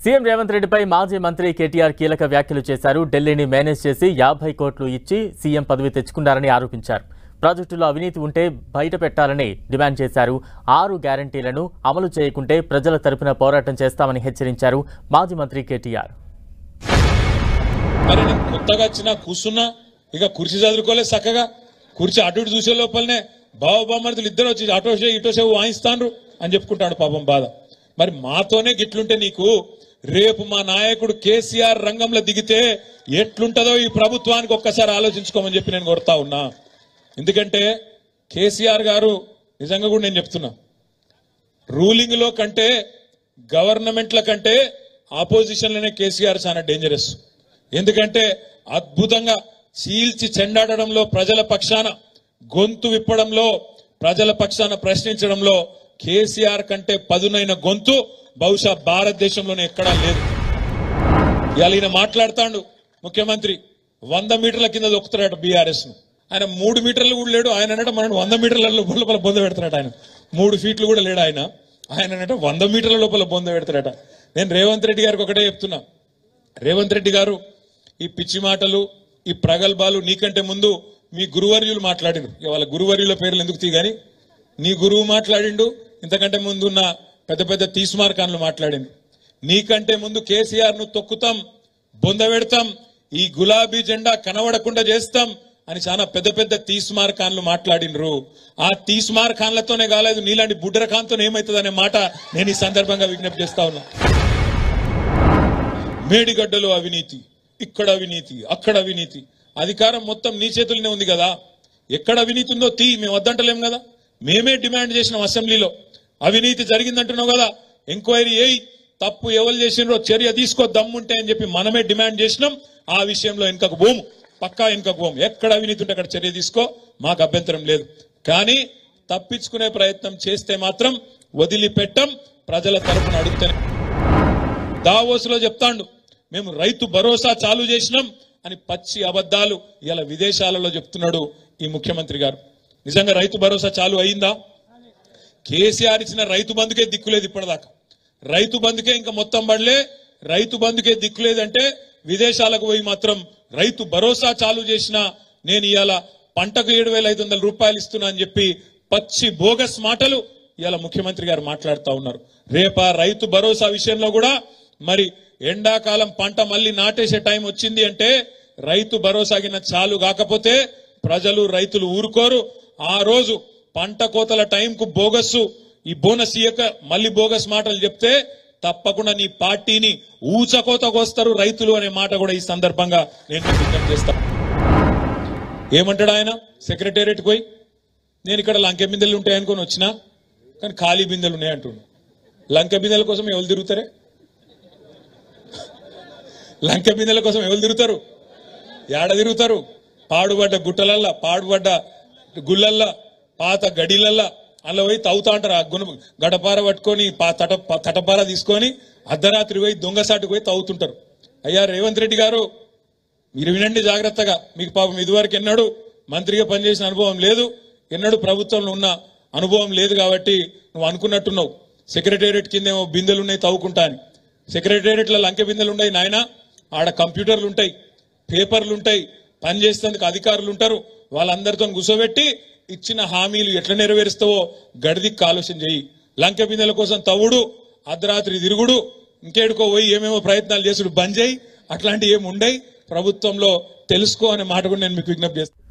CM Revanth రెడ్డిపై మాజీ మంత్రి కేటీఆర్ కీలక వ్యాఖ్యలు చేశారు. ఢిల్లీని మేనేజ్ చేసి 50 కోట్లు ఇచ్చి సీఎం పదవి తెచ్చుకున్నారని ఆరోపించారు. ప్రాజెక్టులో అవినీతి ఉంటే బయట పెట్టాలని డిమాండ్ చేశారు. 6 గ్యారంటీలను అమలు చేయకుంటే ప్రజల తరపున పోరాటం చేస్తామని హెచ్చరించారు మాజీ మంత్రి కేటీఆర్. మరి నేను కొత్తగా వచ్చినా కూర్చున్నా ఇక కుర్చీ చదువుకోలేదు చక్కగా. కుర్చీ అటు ఇటు చూసే లోపలనే బావబామర్దులు ఇద్దరు వచ్చి అటోసే ఇటోసే వాయిస్తాను అని చెప్పుకుంటాడు పాపం బాధ. మరి మాతోనే గిట్లుంటే నీకు రేపు మా నాయకుడు కేసీఆర్ రంగంలో దిగితే ఎట్లుంటదో ఈ ప్రభుత్వానికి ఒక్కసారి ఆలోచించుకోమని చెప్పి నేను కోరుతా ఉన్నా. ఎందుకంటే కేసీఆర్ గారు నిజంగా కూడా నేను చెప్తున్నా, రూలింగ్ లో కంటే గవర్నమెంట్ల కంటే ఆపోజిషన్లోనే కేసీఆర్ చాలా డేంజరస్. ఎందుకంటే అద్భుతంగా చీల్చి చెండాడడంలో, ప్రజల పక్షాన గొంతు విప్పడంలో, ప్రజల పక్షాన ప్రశ్నించడంలో కేసీఆర్ కంటే పదునైన గొంతు బహుశా భారతదేశంలోనే ఎక్కడా లేదు. ఇవాళ ఈయన మాట్లాడుతాడు ముఖ్యమంత్రి 100 మీటర్ల కింద దొక్కుతాడట బీఆర్ఎస్ ను. ఆయన 3 మీటర్లు కూడా లేడు. ఆయన అంటే మనం 100 మీటర్ల లోపల బొంద పెడతాడట. ఆయన 3 ఫీట్లు కూడా లేడు. ఆయన అంటే 100 మీటర్ల లోపల బొంద పెడతాడట. నేను రేవంత్ రెడ్డి గారికి ఒకటే చెప్తున్నా, రేవంత్ రెడ్డి గారు ఈ పిచ్చి మాటలు, ఈ ప్రగల్భాలు నీకంటే ముందు మీ గురువర్యులు మాట్లాడిండు. వాళ్ళ గురువర్యుల పేర్లు ఎందుకు తీగాని, నీ గురువు మాట్లాడిండు, ఇంతకంటే ముందు ఉన్న పెద్ద పెద్ద తీస్మార్కాన్లు మాట్లాడిండు. నీకంటే ముందు కేసీఆర్ ను తొక్కుతాం, బొంద పెడతాం, ఈ గులాబీ జెండా కనబడకుండా చేస్తాం అని చాలా పెద్ద పెద్ద తీస్మార్కాన్లు మాట్లాడినరు. ఆ తీస్మార్కాన్లతోనే కాలేదు, నీలాంటి బుడ్డరకాంతో ఏమవుతుంది అనే మాట నేను ఈ సందర్భంగా విజ్ఞప్తి చేస్తా ఉన్నా. మేడిగడ్డలో అవినీతి, ఇక్కడ అవినీతి, అక్కడ అవినీతి. అధికారం మొత్తం నీ చేతుల్లోనే ఉంది కదా. ఎక్కడ అవినీతి ఉందో మేము వద్దంటలేం కదా. మేమే డిమాండ్ చేసినాం అసెంబ్లీలో. అవినీతి జరిగిందంటున్నావు కదా, ఎంక్వైరీ అయ్యి తప్పు ఎవరు చేసినారో చర్య తీసుకో దమ్ముంటే అని చెప్పి మనమే డిమాండ్ చేసినాం. ఆ విషయంలో వెనుకకు పోము, పక్కా వెనుకకు పోము. ఎక్కడ అవినీతి ఉంటే అక్కడ చర్య తీసుకో, మాకు అభ్యంతరం లేదు. కానీ తప్పించుకునే ప్రయత్నం చేస్తే మాత్రం వదిలిపెట్టం. ప్రజల తరపున అడుగుతానే దావోస్ లో చెప్తాండు, మేము రైతు భరోసా చాలు చేసినాం అని పచ్చి అబద్ధాలు ఇలా విదేశాలలో చెప్తున్నాడు ఈ ముఖ్యమంత్రి గారు. నిజంగా రైతు భరోసా చాలు అయిందా? కేసీఆర్ ఇచ్చిన రైతు బంధుకే దిక్కులేదు ఇప్పటిదాకా. రైతు బంధుకే ఇంకా మొత్తం పడలే. రైతు బంధుకే దిక్కులేదంటే విదేశాలకు పోయి మాత్రం రైతు భరోసా చాలు చేసిన నేను ఇవాళ పంటకు 7,500 రూపాయలు ఇస్తున్నా అని చెప్పి పచ్చి బోగస్ మాటలు ఇవాళ ముఖ్యమంత్రి గారు మాట్లాడుతూ ఉన్నారు. రేపా రైతు భరోసా విషయంలో కూడా మరి ఎండాకాలం పంట మళ్ళీ నాటేసే టైం వచ్చింది అంటే రైతు భరోసా కింద చాలు కాకపోతే ప్రజలు రైతులు ఊరుకోరు. ఆ రోజు పంట కోతల టైంకు బోగస్సు ఈ బోనస్ ఇయ్యక మళ్ళీ బోగస్ మాటలు చెప్తే తప్పకుండా నీ పార్టీని ఊచకోతకొస్తారు రైతులు అనే మాట కూడా ఈ సందర్భంగా నేను విజ్ఞప్తి చేస్తా. ఏమంటాడు ఆయన సెక్రటేరియట్కి పోయి, నేను ఇక్కడ లంకె బిందెలు ఉంటాయనుకొని వచ్చినా కానీ ఖాళీ బిందెలు ఉన్నాయంటున్నాను. లంకె బిందెల కోసం ఎవరు తిరుగుతారే? లంకె బిందెల కోసం ఎవరు తిరుగుతారు? ఏడ తిరుగుతారు? పాడుబడ్డ గుట్టలల్లా, పాడుబడ్డ గుళ్ళల్లా, పాత గడిలల్లా అలా పోయి తవ్వుతా అంటారు. ఆ గడపార పట్టుకొని తటపార తీసుకొని అర్ధరాత్రి పోయి దొంగసాటుకు పోయి తవ్వుతుంటారు. అయ్యా రేవంత్ రెడ్డి గారు, మీరు వినండి జాగ్రత్తగా. మీకు పాపం ఇదివరకు ఎన్నడూ మంత్రిగా పనిచేసిన అనుభవం లేదు, ఎన్నడూ ప్రభుత్వంలో ఉన్న అనుభవం లేదు కాబట్టి నువ్వు అనుకున్నట్టున్నావు సెక్రటేరియట్ కిందేమో బిందెలున్నాయి తవ్వుకుంటా అని. సెక్రటేరియట్లో లంకె బిందెలు ఉన్నాయి నాయన. ఆడ కంప్యూటర్లు ఉంటాయి, పేపర్లు ఉంటాయి, పనిచేసేందుకు అధికారులు ఉంటారు. వాళ్ళందరితో కూర్చోబెట్టి ఇచ్చిన హామీలు ఎట్లా నెరవేరుస్తావో గడిదిక్కు ఆలోచన చెయ్యి. లంకె బిందెల కోసం తవ్వుడు, అర్ధరాత్రి తిరుగుడు, ఇంకేడుకో పోయి ఏమేమో ప్రయత్నాలు చేసుడు బంద్ చేయి. అట్లాంటివి ఏమి ఉండయి ప్రభుత్వంలో, తెలుసుకో అనే మాట కూడా నేను మీకు విజ్ఞప్తి చేస్తాను.